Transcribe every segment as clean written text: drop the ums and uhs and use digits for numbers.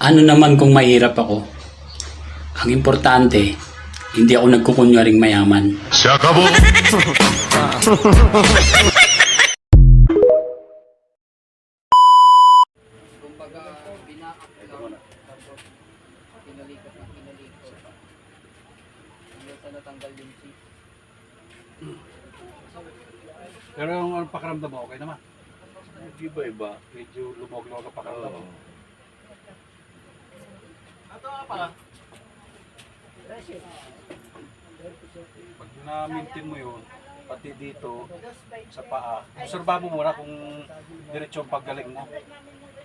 Ano naman kung mahirap ako? Ang importante, hindi ako nagkukunyaring mayaman. Kumbaga, binakap lang, tapos pinalikot ng pinalikot. Hanggang sa natanggal yung seat. Pero ang pakiramdam mo, okay naman. Iba-iba. Medyo lumog-log ang pakiramdam mo. Ito nga pala. Pag na-maintain mo yun, pati dito, sa paa, obserba mo muna kung diretso ang paggaling mo.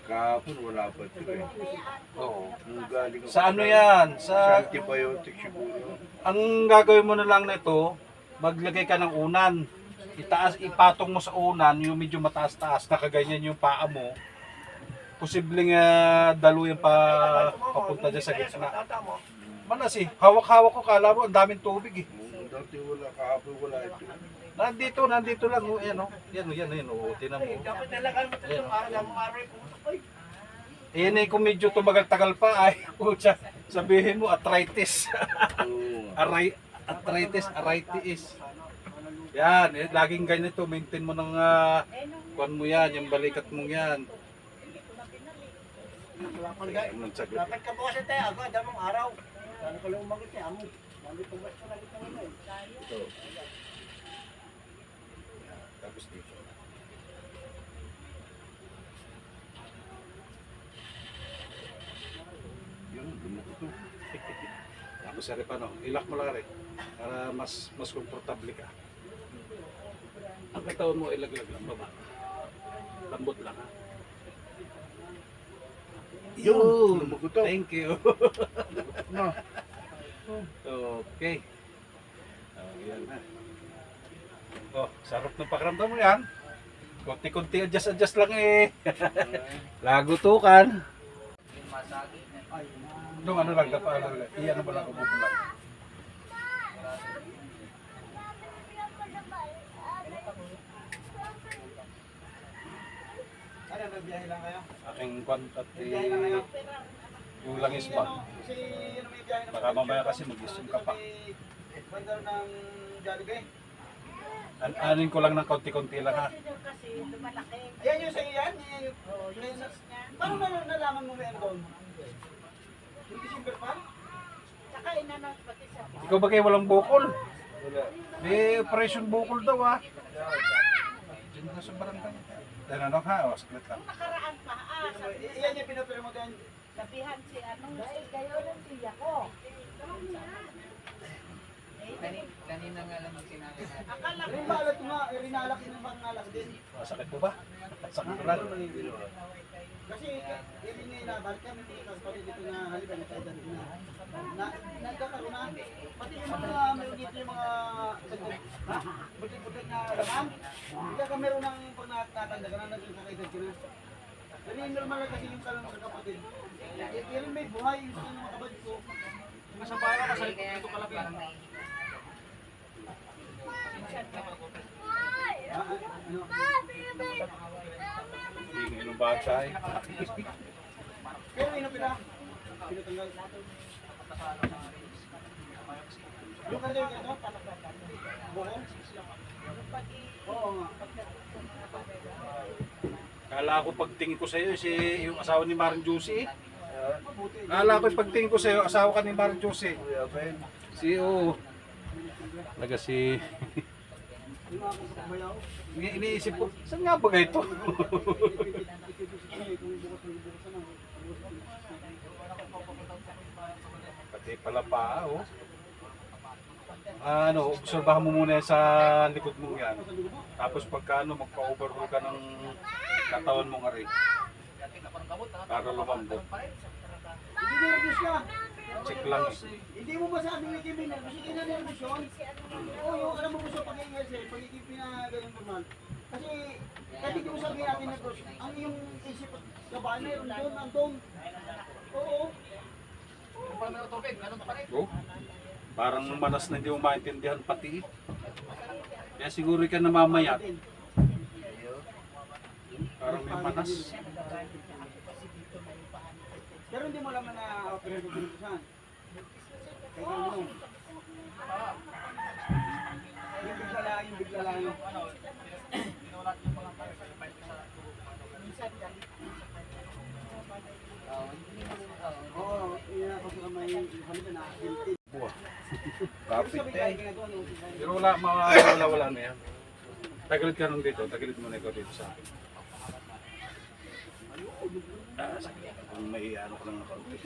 Kahapon wala pa ito eh. Oo. Nung galing ako Sa ano yan? sa Sa antibiotic siguro. ang gagawin mo na lang nito, maglagay ka ng unan. Ipatong mo sa unan, yung medyo mataas-taas, nakaganyan yung paa mo. Posibleng daluyan pa papunta dyan sa gitna. Manas eh, hawak-hawak ko, kala mo ang daming tubig eh. Dati wala, kahapon wala ito. Nandito lang, oh, yan oh. Yan oh, tinan mo. Yan eh, kung medyo tumagal-tagal pa, ay, putya, sabihin mo, arthritis. Oo. Arthritis. Yan, laging ganito, maintain mo ng kuwan mo yan, yung balikat mo yan. Magsagot. Dapat ka bukas tayo, agad, damang araw. Saan ko lang umagot niya, amo. Nandito ba siya nagito mo eh. Ito. Tapos dito. Yun, lumok ito. Tapos sari pa no, ilak mo lang rin. Para mas komportable ka. Ang katawan mo ilaglag lang baba. Lambot lang ha. Yun, lumok ito. Thank you. No. Okay. Yan na. Oh, sarap ng pakiramdam mo yan. Konti-konti adjust lang eh. Lagutukan. Yung masagi. Nung ano lang, iyan mo lang umubulan. Ano, nagbiyahe lang kayo? Aking kwan at Nagbiyahe lang kayo? yung langis pa. Kasi yun may biyahe naman. Baka mamaya kasi mag-isip ka pa. Bandar ng Jollibee. Anin ko lang ng konti-konti lang ha. Kasi lumalaki. Ayan yung sa'yo yan? Yan yung... Oh, yung sis niya. Paano nalaman mo meron doon? Yung December pa? Saka inanos pati sa Ikaw ba kayo walang bukol? Wala. May operation bukol daw ha. Diyan na sa barangay. Ano ha? O, saglit lang. nakaraan pa. Iyan yung pinapira mo doon. Sabihan si ano, si kayo ng siya ko. Kanina nga lang yung sinabi natin. Akala ko, Rin balat nga, rinalak yung bang nalak din. Sakit po ba? Sakit lang. Kasi yun yung nabalik kami tapos pati dito na haliban na tayo na nagkakaroon na pati yung mga meron dito yung mga butik-butik na laman hindi ka meron ng pag natatanda ka na nagkakaedad ka na pero yung normal na kasi yung kalong sa kapatid yun may buhay yung gusto ng mga kabad ko masabara ka sa ito kalapit Hindi ng bata eh. pero inupira pinatanggal yung kanil ka ito buhong oo nga Kala ko pagtingin ko sa iyo si yung asawa ni Maring Juicy eh. Kala ko pagtingin ko sa iyo asawa ka ni Maring Juicy. Kuya Ben. Si Talaga si yung mga kasabayaw iniisip ko, saan nga ba ito? Pati pala pa, oh. Obserbahan mo muna yan sa likod mo yan. Tapos pagka magpa-overhaul ka ng katawan mong ari. Para lumambot. hindi nervous ka Check lang eh. hindi mo ba sabi may kimi nervous hindi na nervous yun oo yung alam mo gusto pag-iingal sa'yo pagiging pinagaling normal kasi kahit hindi mo sabihin natin nervous ang iyong isip at kabaan mayroon doon nandun oo Oh, parang manas na hindi mo maintindihan pati. Kaya siguro ka namamayat. Parang may manas. Pero hindi mo alam na operate ko dito saan. Kaya ano? Yung bigla lang yung Oo, yun ako sa may halika na hintin. Kapit eh. Pero wala na yan. Tagilid ka nung dito, tagilid mo na ikaw dito sa akin. Kung may ano ka lang na kaunti.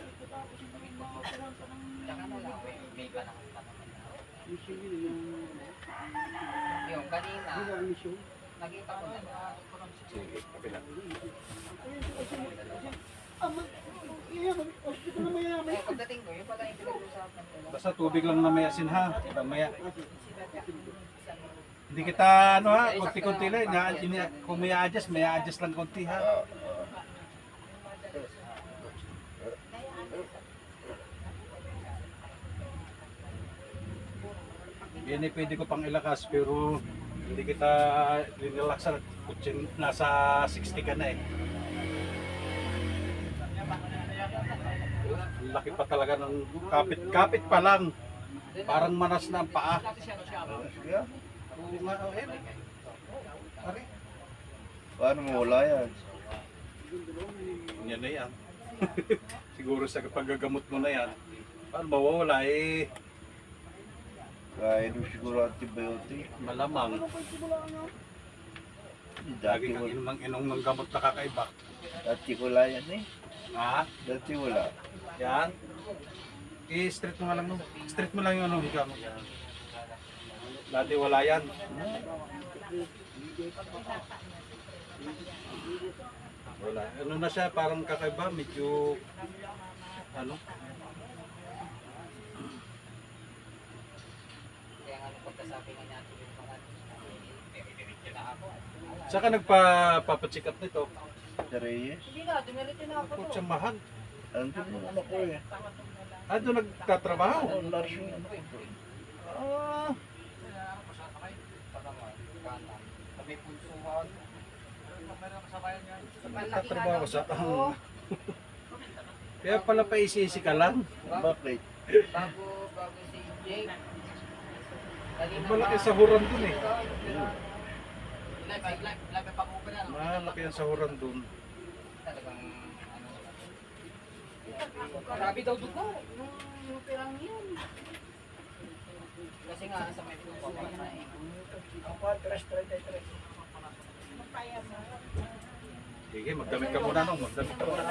Yung kanina, Hindi lang mission. nakita ko na. Sige, kapila. Hospital na mayaman. Eh, pagdating ko, yung pala yung pinag-usapan ko. Basta tubig lang na may asin ha. Mamaya. Hindi kita ano ha, konti-konti lang. Kung may adjust lang konti ha. Yan eh, pwede ko pang ilakas pero hindi kita linilaksan. Nasa 60 ka na eh. Laki pa talaga ng kapit pa lang. Parang manas na ang paa. Oo nga, oh, eh. Pare, Paano mo wala yan? yan na yan. Siguro sa paggagamot mo na yan, paano mawawala eh, Kaya doon siguro antibiotic. malamang. Dati Lagi kang wala. inom ng gamot na kakaiba. Dati wala yan eh. Ha? Dati wala. Yan. I-straight mo nga lang no. Straight mo lang yung ano, higa mo. Yan. Dati wala yan. Wala. Ano na siya, parang kakaiba, medyo ano. Kaya nga nung pagkasabi nga natin yung mga na ako. Saka nagpa-check up nito. Sa Reyes. Hindi na, dumiretso na ako to. Kutsa mahal. Andun yung ano ko eh. Ah, doon nagtatrabaho. Ang nurse yung ano ko. Ah, Kami punsuhan. nagtatrabaho sa... Kaya pala pa isi ka lang. Bakit? Bago si Jake. Kanina Malaki sa huran dun eh. Labi pa ko pa na. Malaki ang sahuran dun. Talagang ano. Grabe daw dugo. Yung pirang yun. Kasi nga sa may puso pa na eh. Sige, magdamit ka muna nung. Magdamit ka muna.